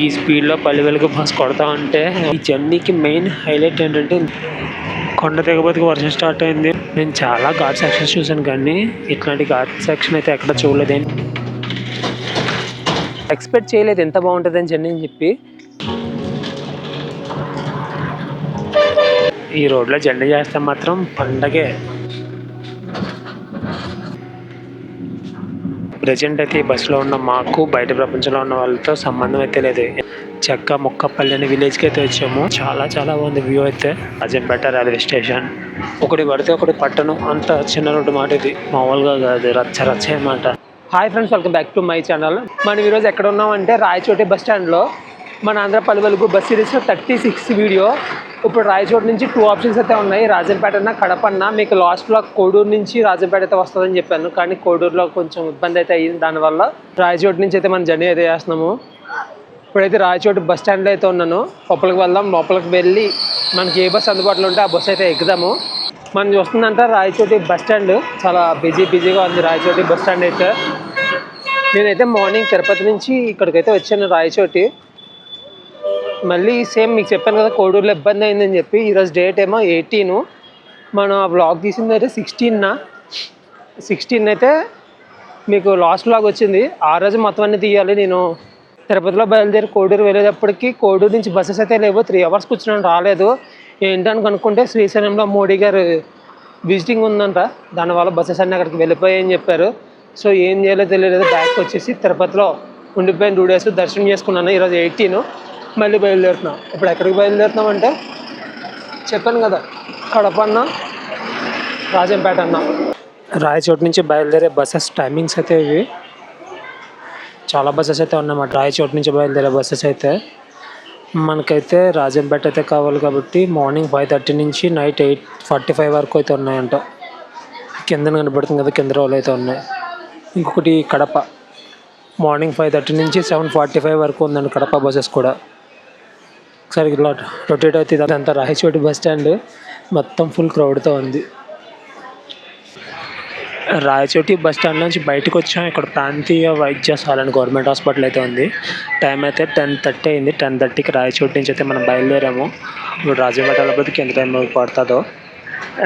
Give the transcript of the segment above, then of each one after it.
ఈ స్పీడ్లో పల్లె వెలుగు బస్ కొడతా ఉంటే ఈ జర్నీకి మెయిన్ హైలైట్ ఏంటంటే కొండ దిగబోతుకి వర్షం స్టార్ట్ అయింది. నేను చాలా ఘాట్ సెక్షన్స్ చూసాను కానీ ఇట్లాంటి ఘాట్ సెక్షన్ అయితే ఎక్కడ చూడలేదు. ఎక్స్పెక్ట్ చేయలేదు ఎంత బాగుంటుందని జర్నీ అని చెప్పి. ఈ రోడ్లో జర్నీ చేస్తే మాత్రం పండగే. ప్రజెంట్ అయితే ఈ బస్సులో ఉన్న మాకు బయట ప్రపంచంలో ఉన్న వాళ్ళతో సంబంధం అయితే లేదు. చెక్క మొక్కపల్లి అనే విలేజ్కి అయితే వచ్చాము. చాలా చాలా బాగుంది వ్యూ అయితే. Rajampet railway station. ఒకటి పడితే ఒకటి పట్టణం, అంత చిన్న రోడ్డు మాట ఇది, మామూలుగా కాదు, రచ్చ రచ్చ అన్నమాట. Hi friends, welcome back to my channel. మనం ఈరోజు ఎక్కడ ఉన్నామంటే రాయచోటి బస్ స్టాండ్లో. మన Andhra Palle Velugu bus series 36 video. ఇప్పుడు రాయచోటి నుంచి 2 ఆప్షన్స్ అయితే ఉన్నాయి, రాజంపేట అన్న కడప అన్న. మీకు లాస్ట్లో కోడూరు నుంచి రాజంపేట అయితే వస్తుందని చెప్పాను, కానీ కోడూరులో కొంచెం ఇబ్బంది అయితే అయ్యింది. దానివల్ల రాయచోటి నుంచి అయితే మనం జర్నీ అయితే చేస్తున్నాము. ఇప్పుడైతే రాయచోటి బస్ స్టాండ్లో అయితే ఉన్నాను. లోపలికి వెళ్దాం. లోపలికి వెళ్ళి మనకి ఏ బస్ అందుబాటులో ఉంటే ఆ బస్సు అయితే ఎక్కుదాము. మనం చూస్తుందంటే రాయచోటి బస్ స్టాండ్ చాలా బిజీగా ఉంది. రాయచోటి బస్ స్టాండ్ అయితే నేనైతే మార్నింగ్ తిరుపతి నుంచి ఇక్కడికైతే వచ్చాను రాయచోటి. మళ్ళీ సేమ్ మీకు చెప్పాను కదా కోడూరులో ఇబ్బంది అయిందని చెప్పి. ఈరోజు డేట్ ఏమో 18. మనం ఆ వ్లాగ్ తీసింది అయితే 16 అయితే మీకు లాస్ట్ వ్లాగ్ వచ్చింది. ఆ రోజు మొత్తం అన్నీ తీయాలి. నేను తిరుపతిలో బయలుదేరి కోడూరు వెళ్ళేటప్పటికి కోడూరు నుంచి బస్సెస్ అయితే లేవు. 3 అవర్స్ కూర్చున్నాను, రాలేదు. ఏంటని కనుక్కుంటే శ్రీశైలంలో మోడీ గారు విజిటింగ్ ఉందంట, దానివల్ల బస్సెస్ అన్నీ అక్కడికి వెళ్ళిపోయాయని చెప్పారు. సో ఏం చేయాలో తెలియలేదు. బ్యాక్ వచ్చేసి తిరుపతిలో ఉండిపోయిన 2 days దర్శనం చేసుకున్నాను. ఈరోజు 18 మళ్ళీ బయలుదేరుతున్నాం. ఇప్పుడు ఎక్కడికి బయలుదేరుతున్నాం అంటే చెప్పాను కదా, కడప అన్న, రాజంపేట అన్న. రాయచోటి నుంచి బయలుదేరే బస్సెస్ టైమింగ్స్ అయితే ఇవి. చాలా బస్సెస్ అయితే ఉన్నాయన్నమాట రాయచోటి నుంచి బయలుదేరే బస్సెస్ అయితే. మనకైతే రాజంపేట అయితే కావాలి కాబట్టి మార్నింగ్ 5:30 నుంచి నైట్ 8:45 వరకు అయితే ఉన్నాయంట. కింద కనబడుతుంది కదా, కింద రోజులు అయితే ఉన్నాయి. ఇంకొకటి కడప మార్నింగ్ 5:30 నుంచి 7:45 వరకు ఉందండి కడప బస్సెస్ కూడా. ఒకసారి ఇలా రొటేట్ అవుతుంది. అదంతా రాయచోటి బస్ స్టాండ్ మొత్తం ఫుల్ క్రౌడ్తో ఉంది. రాయచోటి బస్ స్టాండ్ నుంచి బయటకు వచ్చాం. ఇక్కడ ప్రాంతీయ వైద్యశాల అని గవర్నమెంట్ హాస్పిటల్ అయితే ఉంది. టైం అయితే 10:30 అయింది. 10:30కి రాయచోటి నుంచి అయితే మనం బయలుదేరాము. ఇప్పుడు రాజంపేట వెళ్ళబోతుకి ఎంత టైం పడుతుందో.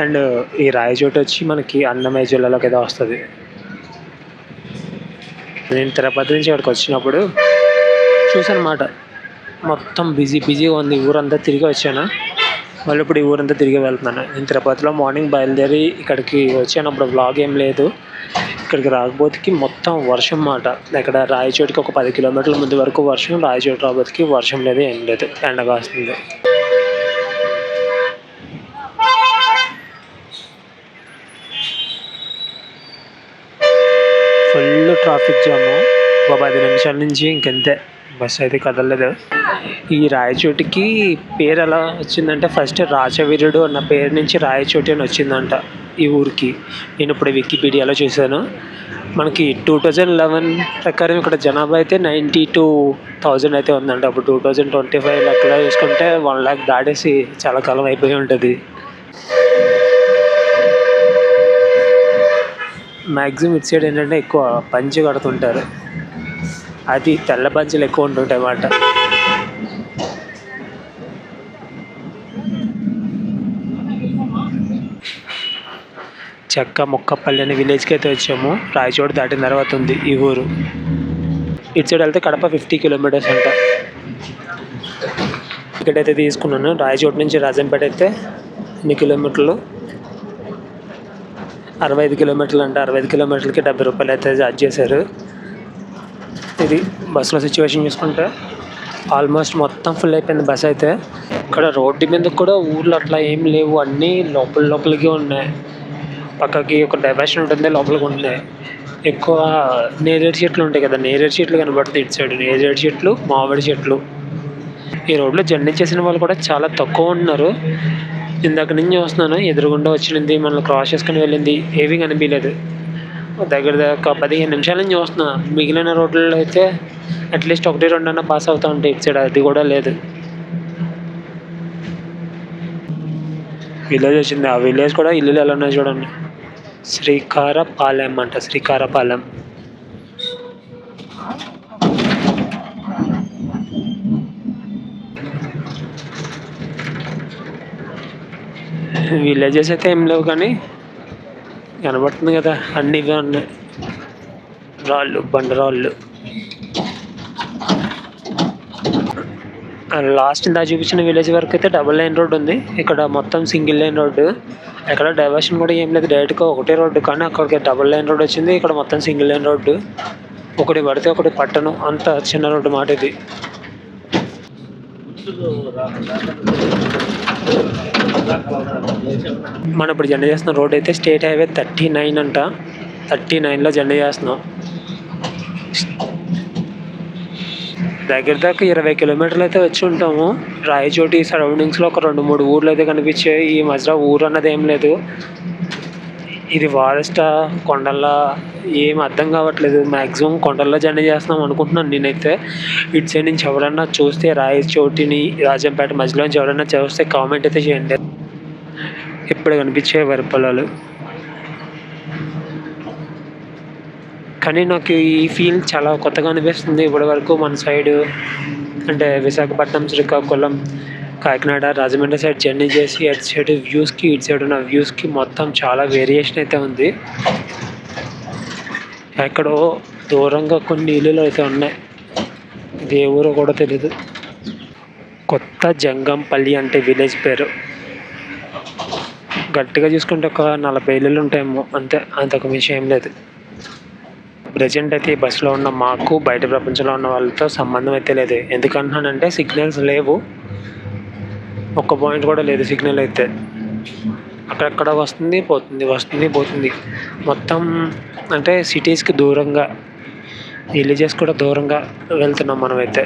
అండ్ ఈ రాయచోటి వచ్చి మనకి అన్నమయ్య జిల్లాలోకి అయితే వస్తుంది. నేను తిరుపతి నుంచి ఇక్కడికి వచ్చినప్పుడు చూసాను అన్నమాట, మొత్తం బిజీగా ఉంది. ఊరంతా తిరిగి వచ్చాను. మళ్ళీ ఇప్పుడు ఈ ఊరంతా తిరిగి వెళ్తున్నాను. నేను తిరుపతిలో మార్నింగ్ బయలుదేరి ఇక్కడికి వచ్చాను. అప్పుడు వ్లాగ్ ఏం లేదు. ఇక్కడికి రాకపోతేకి మొత్తం వర్షం మాట. ఇక్కడ రాయచోటికి ఒక 10 కిలోమీటర్ల ముందు వరకు వర్షం. రాయచోటి రాబోతుకి వర్షం లేదు, ఏం లేదు, ఎండగా వస్తుంది. ఫుల్ ట్రాఫిక్ జాము. ఒక 10 నిమిషాల నుంచి ఇంకంతే, బస్సు అయితే కదలలేదు. ఈ రాయచోటికి పేరు ఎలా వచ్చిందంటే ఫస్ట్ రాచవీరుడు అన్న పేరు నుంచి రాయచోటి అని వచ్చిందంట ఈ ఊరికి. నేను ఇప్పుడు వికీపీడియాలో చూశాను. మనకి 2011 ప్రకారం ఇక్కడ జనాభా అయితే 92,000 అయితే ఉందంట. అప్పుడు 2025 లెక్కలో చూసుకుంటే 1 lakh దాటేసి చాలా కాలం అయిపోయి ఉంటుంది. మ్యాక్సిమం ఇటు సైడ్ ఏంటంటే ఎక్కువ పంచి కడుతుంటారు, అది తెల్ల పంచులు ఎక్కువ ఉంటుంటాయి అన్నమాట. చెక్క మొక్కపల్లి అనే విలేజ్కి అయితే వచ్చాము. రాయచోటి దాటిన తర్వాత ఉంది ఈ ఊరు. ఇటు సైడ్ వెళ్తే కడప 50 కిలోమీటర్స్ అంట. టికెట్ అయితే తీసుకున్నాను. రాయచోటి నుంచి రాజంపేట అయితే ఎన్ని కిలోమీటర్లు, 65 కిలోమీటర్లు అంట. 65 కిలోమీటర్లకి 70 రూపాయలు అయితే ఛార్జ్ చేశారు. ఇది బస్సులో సిచ్యువేషన్ చూసుకుంటే ఆల్మోస్ట్ మొత్తం ఫుల్ అయిపోయింది బస్ అయితే. ఇక్కడ రోడ్డు మీద కూడా ఊర్లు అట్లా ఏం లేవు, అన్నీ లోపలికి ఉన్నాయి. పక్కకి ఒక డైవర్షన్ ఉంటుంది, లోపలికి ఉన్నాయి. ఎక్కువ నేరేడు చెట్లు ఉంటాయి కదా, నేరేడు చెట్లు కనబడుతుంది ఇటు సైడ్. నేరేడు చెట్లు, మామిడి చెట్లు. ఈ రోడ్లో జర్నీ చేసిన వాళ్ళు కూడా చాలా తక్కువ ఉన్నారు. ఇందాక నుంచి చూస్తున్నాను, ఎదురుగుండా వచ్చింది, మనల్ని క్రాస్ చేసుకుని వెళ్ళింది, ఏమీ కనిపించలేదు. దగ్గర 15 నిమిషాల నుంచి చూస్తున్నా. మిగిలిన రోడ్లలో అయితే అట్లీస్ట్ 1-2 అన్న పాస్ అవుతూ ఉంటాయి. ఇటు సైడ్ అది కూడా లేదు. విలేజ్ వచ్చింది. ఆ విలేజ్ కూడా ఇల్లులు ఎలా ఉన్నాయి చూడండి. శ్రీకారపాలెం అంట, శ్రీకారపాలెం. విలేజెస్ అయితే ఏం లేవు కానీ కనబడుతుంది కదా, అన్నీ ఇవే ఉన్నాయి, రాళ్ళు, బండరాళ్ళు. లాస్ట్ ఇందా చూపించిన విలేజ్ వరకు అయితే డబుల్ లైన్ రోడ్ ఉంది. ఇక్కడ మొత్తం సింగిల్ లైన్ రోడ్డు, ఎక్కడ డైవర్షన్ కూడా ఏం లేదు, డైరెక్ట్గా ఒకటే రోడ్డు. కానీ అక్కడికి డబుల్ లైన్ రోడ్ వచ్చింది, ఇక్కడ మొత్తం సింగిల్ లైన్ రోడ్డు. ఒకటి పడితే ఒకటి పట్టను, అంత చిన్న రోడ్డు మాట ఇది. మనం ఇప్పుడు జర్నీ చేస్తున్న రోడ్ అయితే స్టేట్ హైవే 39 అంట. 39లో జర్నీ చేస్తున్నాం. దగ్గర దాకా 20 కిలోమీటర్లు అయితే వచ్చి ఉంటాము. రాయచోటి సరౌండింగ్స్లో ఒక 2-3 ఊర్లు అయితే కనిపించాయి. ఈ మధ్యలో ఊరు అన్నది ఏం లేదు. ఇది ఫారెస్టా, కొండల్లా, ఏం అర్థం కావట్లేదు. మ్యాక్సిమం కొండల్లో జర్నీ చేస్తున్నాం అనుకుంటున్నాను నేనైతే. ఇటు సైడ్ నుంచి ఎవరన్నా చూస్తే, రాయచోటిని రాజంపేట మధ్యలో నుంచి ఎవరన్నా చూస్తే కామెంట్ అయితే చేయండి. ఇప్పుడు కనిపించే వరి పొలాలు. కానీ నాకు ఈ ఫీల్ చాలా కొత్తగా అనిపిస్తుంది. ఇప్పటి వరకు మన సైడు అంటే విశాఖపట్నం, శ్రీకాకుళం, కాకినాడ, రాజమండ్రి సైడ్ జర్నీ చేసి అటు సైడ్ వ్యూస్కి ఇటు సైడ్ ఉన్న వ్యూస్కి మొత్తం చాలా వేరియేషన్ అయితే ఉంది. ఎక్కడో దూరంగా కొన్ని ఇల్లులు అయితే ఉన్నాయి, ఇది ఏ ఊరో కూడా తెలీదు. కొత్త జంగంపల్లి అంటే విలేజ్ పేరు. గట్టిగా చూసుకుంటే ఒక 40 ఇల్లులు ఉంటాయేమో, అంతే, అంతకు మించి ఏం లేదు. ప్రజెంట్ అయితే ఈ బస్సులో ఉన్న మాకు బయట ప్రపంచంలో ఉన్న వాళ్ళతో సంబంధం అయితే లేదు. ఎందుకంటున్నానంటే సిగ్నల్స్ లేవు, ఒక్క పాయింట్ కూడా లేదు సిగ్నల్ అయితే. అక్కడక్కడ వస్తుంది పోతుంది, వస్తుంది పోతుంది. మొత్తం అంటే సిటీస్కి దూరంగా, విలేజెస్ కూడా దూరంగా వెళ్తున్నాం మనమైతే.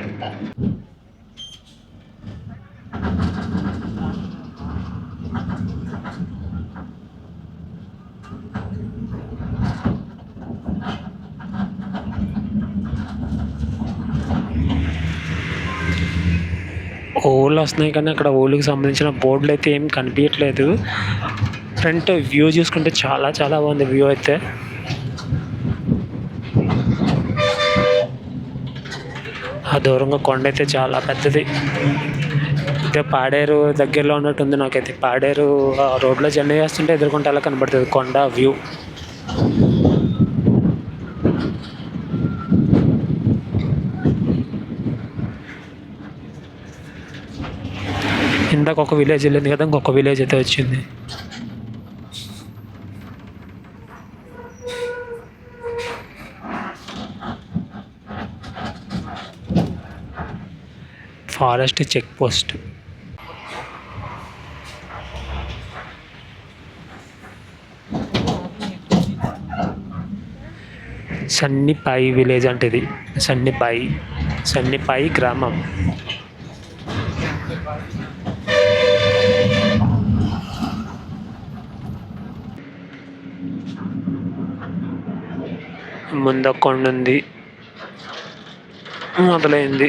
ఓళ్ళు వస్తున్నాయి కానీ అక్కడ ఓళ్ళకి సంబంధించిన బోర్డులు అయితే ఏం కనిపించట్లేదు. ఫ్రంట్ వ్యూ చూసుకుంటే చాలా చాలా బాగుంది వ్యూ అయితే. ఆ దూరంగా కొండ అయితే చాలా పెద్దది. అయితే పాడేరు దగ్గరలో ఉన్నట్టుంది నాకైతే. పాడేరు రోడ్లో జర్నీ చేస్తుంటే ఎదుర్కొంటే అలా కనబడుతుంది కొండ వ్యూ. ఇందాక ఒక విలేజ్ వెళ్ళింది కదా, ఇంకొక విలేజ్ అయితే వచ్చింది. Forest check post. Sannipai village అంటే ఇది. సన్నిపాయి గ్రామం. ముందు కొండ ఉంది, మొదలైంది.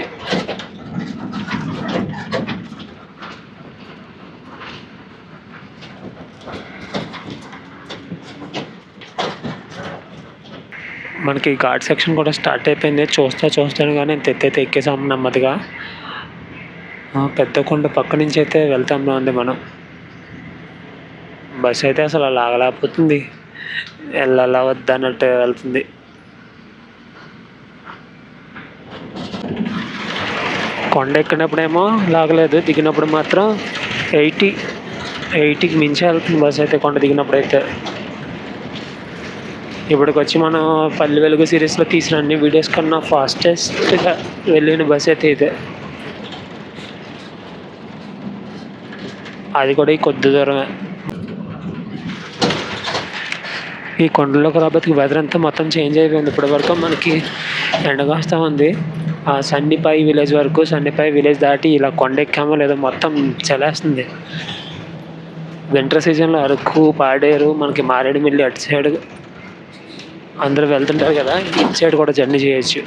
మనకి ఘాట్ సెక్షన్ కూడా స్టార్ట్ అయిపోయింది. చూస్తాను కానీ ఎత్తైతే ఎక్కేసాము నెమ్మదిగా. పెద్ద కొండ పక్క నుంచి అయితే వెళ్తాము ఉంది మనం. బస్సు అయితే అసలు లాగలేకపోతుంది, వెళ్ళాలా వద్దా అన్నట్టు వెళ్తుంది. కొండ ఎక్కినప్పుడేమో లాగలేదు, దిగినప్పుడు మాత్రం 80కి మించి వెళ్తుంది బస్సు అయితే కొండ దిగినప్పుడు అయితే. ఇప్పటికి వచ్చి మనం పల్లె వెలుగు సిరీస్లో తీసిన అన్ని వీడియోస్ కన్నా ఫాస్టెస్ట్గా వెళ్ళిన బస్ అయితే ఇదే. అది కూడా ఈ కొద్ది దూరమే. ఈ కొండలోకి రాబోతుకి వెదర్ అంతా మొత్తం చేంజ్ అయిపోయింది. ఇప్పటి వరకు మనకి ఎండగాస్తూ ఉంది. సన్నిపాయి విలేజ్ వరకు, సన్నిపాయి విలేజ్ దాటి ఇలా కొండ ఎక్కామో లేదో మొత్తం చలేస్తుంది. వింటర్ సీజన్లో అరకు, పాడేరు, మనకి మారేడుమిల్లి అటు సైడ్ అందరూ వెళ్తుంటారు కదా, ఇటు సైడ్ కూడా జర్నీ చేయొచ్చు.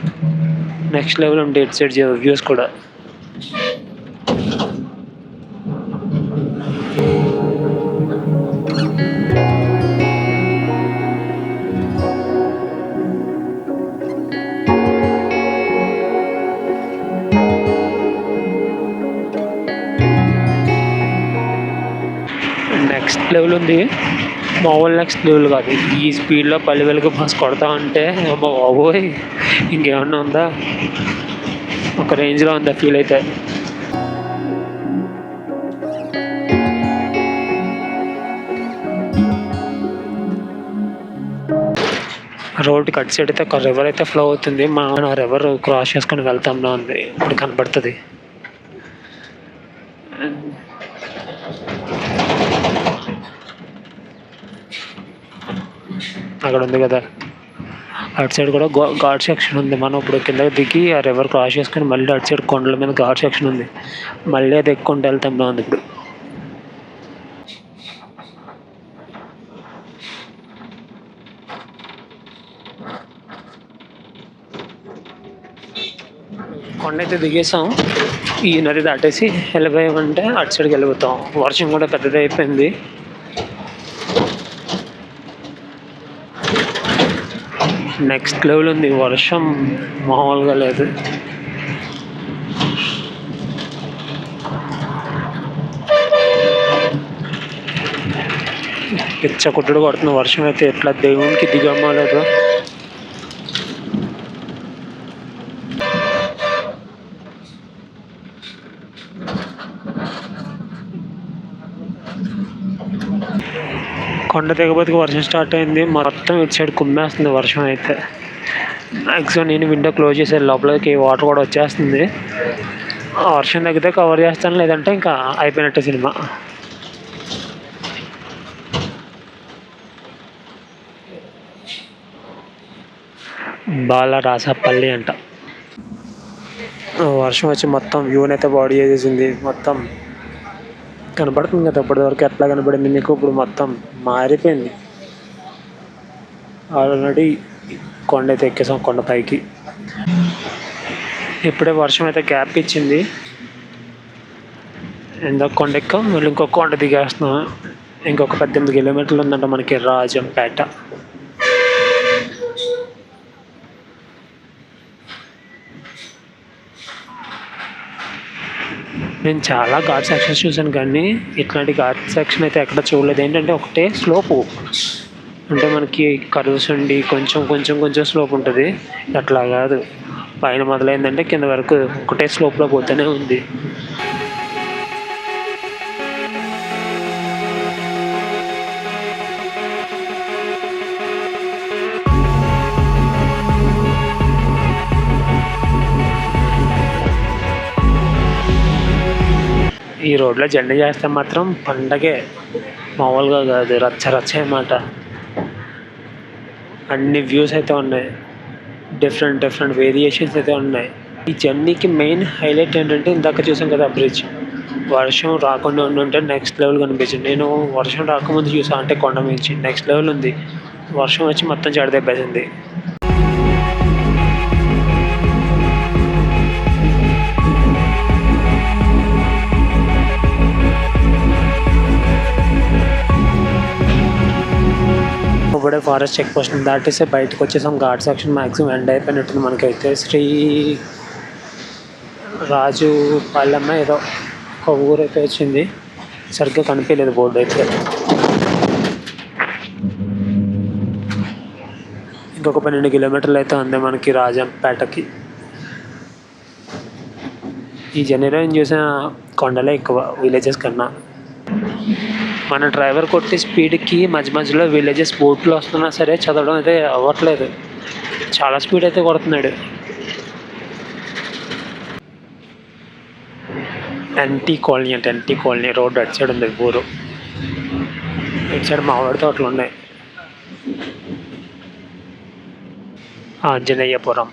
నెక్స్ట్ లెవెల్ ఉంటాయి ఇటు సైడ్ వ్యూస్ కూడా. నెక్స్ట్ లెవెల్ ఉంది. మామూలు నెక్స్ట్ లెవెల్ కాదు. ఈ స్పీడ్లో పల్లె వెలుగు బస్ కొడతా ఉంటే అమ్మో బాబోయ్ ఇంకేమన్నా ఉందా, ఒక రేంజ్లో ఉందా ఫీల్ అయితే. రోడ్ కట్ సైడ్ అయితే ఒక రివర్ అయితే ఫ్లో అవుతుంది. మన రివర్ క్రాస్ చేసుకొని వెళ్తాంలో ఉంది, ఇప్పుడు కనపడుతుంది. అక్కడ ఉంది కదా, అటు సైడ్ కూడా ఘాట్ సెక్షన్ ఉంది. మనం ఇప్పుడు కిందకి దిగి ఆ రివర్ క్రాస్ చేసుకొని మళ్ళీ అటు సైడ్ కొండల మీద ఘాట్ సెక్షన్ ఉంది, మళ్ళీ అది ఎక్కుంటూ వెళ్తాంలో ఉంది ఇప్పుడు. కొండ అయితే దిగేసాం, ఈ నది దాటేసి వెళ్ళిపోయామంటే అటు సైడ్కి వెళ్ళిపోతాం. వర్షం కూడా పెద్దది అయిపోయింది. నెక్స్ట్ లెవెల్ ఉంది వర్షం, మామూలుగా లేదు. పిచ్చ కొట్టుడు కొడుతున్న వర్షం అయితే, ఎట్లా దేవునికి దిగమ్మా లేదు. కొండ దిగబోతుకి వర్షం స్టార్ట్ అయింది, మొత్తం ఇటు సైడ్ కుమ్మేస్తుంది వర్షం అయితే. మ్యాక్సిమం నేను విండో క్లోజ్ చేసాను, లోపలికి వాటర్ కూడా వచ్చేస్తుంది. వర్షం తగ్గితే కవర్ చేస్తాను, లేదంటే ఇంకా అయిపోయినట్టే సినిమా. బాలరాసపల్లి అంట. వర్షం వచ్చి మొత్తం వ్యూని అయితే బాడీ చేసేసింది. మొత్తం కనపడుతుంది కదా, ఇప్పటివరకు ఎట్లా కనపడింది మీకు, ఇప్పుడు మొత్తం మారిపోయింది. ఆల్రెడీ కొండ అయితే ఎక్కేసాం, కొండ పైకి. ఇప్పుడే వర్షం అయితే గ్యాప్ ఇచ్చింది, ఇందాక కొండ ఎక్కాం, మళ్ళీ ఇంకొక కొండ దిగేస్తున్నాం. ఇంకొక 18 కిలోమీటర్లు ఉందంట మనకి రాజంపేట. నేను చాలా ఘాట్ సెక్షన్స్ చూసాను, కానీ ఇట్లాంటి ఘాట్ సెక్షన్ అయితే ఎక్కడ చూడలేదు. ఏంటంటే ఒకటే స్లోపు, అంటే మనకి కర్వ్స్ ఉండి కొంచెం కొంచెం కొంచెం స్లోప్ ఉంటుంది. అట్లా కాదు, పైన మొదలైందంటే కింద వరకు ఒకటే స్లోప్లో పోతూనే ఉంది. ఈ రోడ్లో జర్నీ చేస్తే మాత్రం పండగే, మామూలుగా కాదు, రచ్చ రచ్చ అన్నమాట. అన్ని వ్యూస్ అయితే ఉన్నాయి, డిఫరెంట్ వేరియేషన్స్ అయితే ఉన్నాయి. ఈ జర్నీకి మెయిన్ హైలైట్ ఏంటంటే ఇందాక చూసాం కదా బ్రిడ్జ్, వర్షం రాకుండా ఉంటే నెక్స్ట్ లెవెల్ కనిపించింది. నేను వర్షం రాకముందు చూసాను, అంటే కొండ మించి నెక్స్ట్ లెవెల్ ఉంది. వర్షం వచ్చి మొత్తం చెడదెబ్బేసింది. ఇప్పుడే ఫారెస్ట్ చెక్ పోస్ట్ దాటేసి బయటకు వచ్చేసాం. ఘాట్ సెక్షన్ మ్యాక్సిమం ఎండ్ అయిపోయినట్టుంది మనకైతే. శ్రీ రాజు పాలెమ్మ ఏదో ఒక ఊరైతే వచ్చింది, సరిగ్గా కనిపించలేదు బోర్డు అయితే. ఇంకొక 12 కిలోమీటర్లు అయితే ఉంది మనకి రాజంపేటకి. ఈ జర్నీలో నేను చూసిన కొండలే ఎక్కువ విలేజెస్ కన్నా. మన డ్రైవర్ కొట్టే స్పీడ్కి మధ్య మధ్యలో విలేజెస్ బోట్లు వస్తున్నా సరే చదవడం అయితే అవ్వట్లేదు, చాలా స్పీడ్ అయితే కొడుతున్నాడు. ఎన్టీ కాలనీ అంటే ఎన్టీ కాలనీ రోడ్డు అటు సైడ్ ఉంది ఊరు. ఇటు సైడ్ మామిడి తోటలు ఉన్నాయి. ఆంజనేయపురం.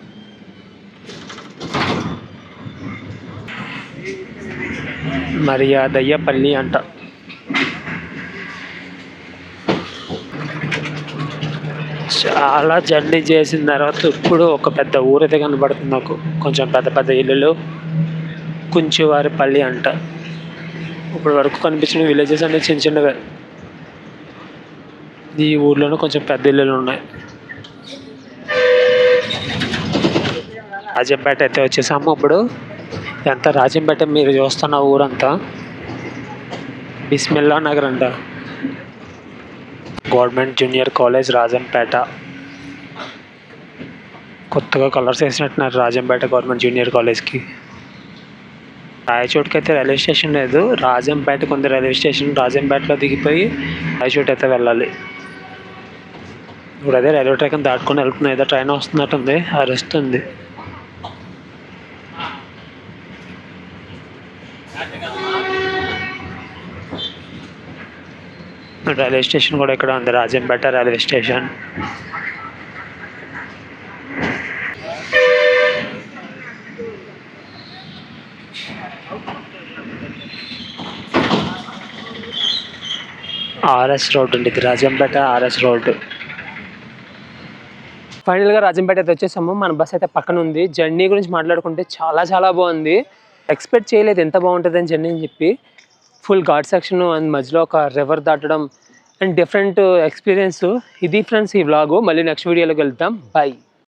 మర్యాదయ్యపల్లి అంట. చాలా జర్నీ చేసిన తర్వాత ఇప్పుడు ఒక పెద్ద ఊరైతే కనబడుతుంది నాకు, కొంచెం పెద్ద పెద్ద ఇల్లులు, కుంచివారిపల్లి అంట. ఇప్పుడు వరకు కనిపించిన విలేజెస్ అంటే చిన్న చిన్నవే. ఈ ఊర్లోనే కొంచెం పెద్ద ఇల్లులు ఉన్నాయి. రాజంపేట అయితే వచ్చేసాము ఇప్పుడు. ఎంత రాజంపేట మీరు చూస్తున్న ఊరంతా బిస్మిల్లా నగర్ అంట. Government junior college Rajampet. కొత్తగా కలర్స్ వేసినట్టున్నారు రాజంపేట గవర్నమెంట్ జూనియర్ కాలేజ్కి. రాయచోటుకి అయితే రైల్వే స్టేషన్ లేదు, రాజంపేటకు ఉంది రైల్వే స్టేషన్. రాజంపేటలో దిగిపోయి రాయచోటు అయితే వెళ్ళాలి. ఇప్పుడు అదే రైల్వే ట్రాక్ దాటుకొని వెళ్తుంది, ఏదో ట్రైన్ వస్తున్నట్టుంది, అరుస్తుంది. రైల్వే స్టేషన్ కూడా ఇక్కడ ఉంది, Rajampet railway station. RS road ఉంది, ఇది రాజంపేట ఆర్ఎస్ రోడ్. ఫైనల్గా రాజంపేట అయితే వచ్చేసాము. మన బస్ అయితే పక్కన ఉంది. జర్నీ గురించి మాట్లాడుకుంటే చాలా చాలా బాగుంది. ఎక్స్పెక్ట్ చేయలేదు ఎంత బాగుంటుందని జర్నీ అని చెప్పి. ఫుల్ ఘాట్ సెక్షన్ అండ్ మధ్యలో ఒక రివర్ దాటడం అండ్ డిఫరెంట్ ఎక్స్పీరియన్స్. ఇది ఫ్రెండ్స్ ఈ వ్లాగు. మళ్ళీ నెక్స్ట్ వీడియోలోకి వెళ్తాం. బాయ్.